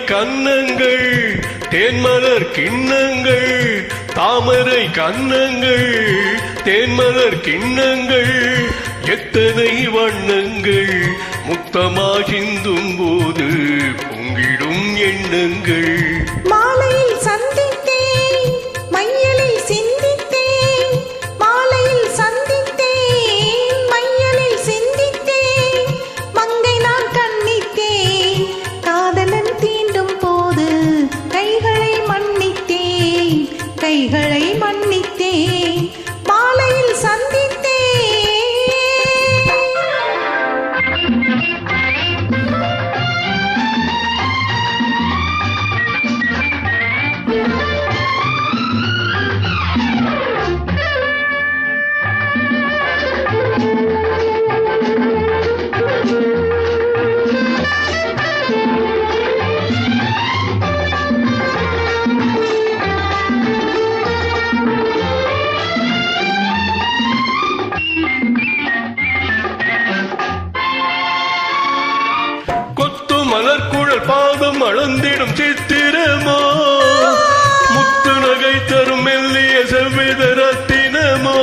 கன்னங்கள் தேன்மலர் கிண்ணங்கள் தாமரை கன்னங்கள் தேன்மலர் கிண்ணங்கள் எத்தனை வண்ணங்கள் முத்தமாகிந்தும் போது பொங்கிடும் எண்ணங்கள் மாலையில் சந்தித்தேன் மையலில் சிந்தித்தேன் மாலையில் சந்தித்தேன் மையலில் சிந்தித்தேன் மங்கை நான் கண்ணித்தேன் காதலன் தீண்டும் போது கைகளை மன்னித்தேன் மாலையில் சந்தித்தேன் மலர்குழல் பாதம் அளந்திடும் சித்திரமோ முத்து நகை தரும் மெல்லிய செவ்வித ரத்தினமோ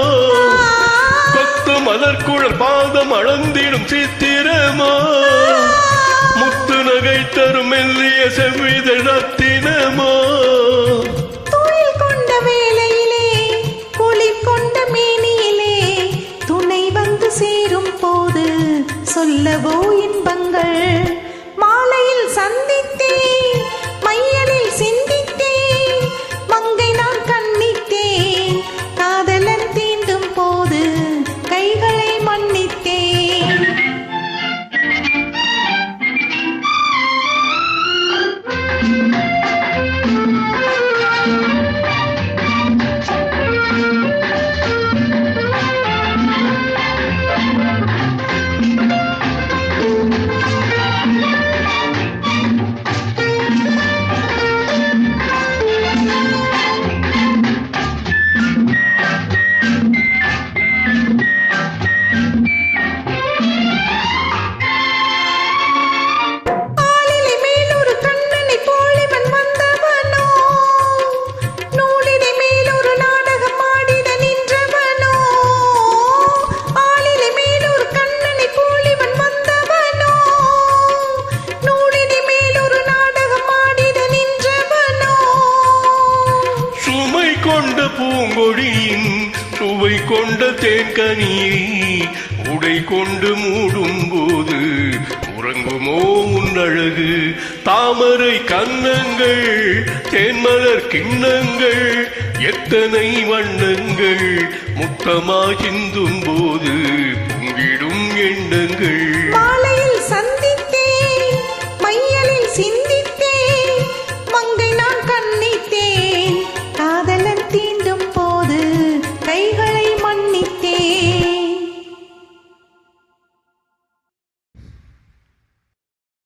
கொத்து மலர்குழல் பாதம் அளந்திடும் சித்திரமோ முத்து நகை தரும் மெல்லிய செவ்வித ரத்தினமோ தூயில் கொண்ட வேளையிலே குளிர் கொண்ட மேனியிலே துணை வந்து சேரும் போது சொல்லவோ இன்பங்கள் மாலையில் சந்தித்தேன் மையலில் சிந்தித்தேன் மங்கை நான் கண்ணித்தேன் காதலன் தீண்டும் போது கைகளை மன்னித்தேன் கொண்ட பூங்கொடியின் சுவை கொண்ட தேன்கனியை உடை கொண்டு மூடும் போது உறங்குமோ உன்னழகு தாமரை கன்னங்கள் தேன்மலர் கிண்ணங்கள் எத்தனை வண்ணங்கள் முத்தமாகிந்தும் போது பொங்கிடும் எண்ணங்கள்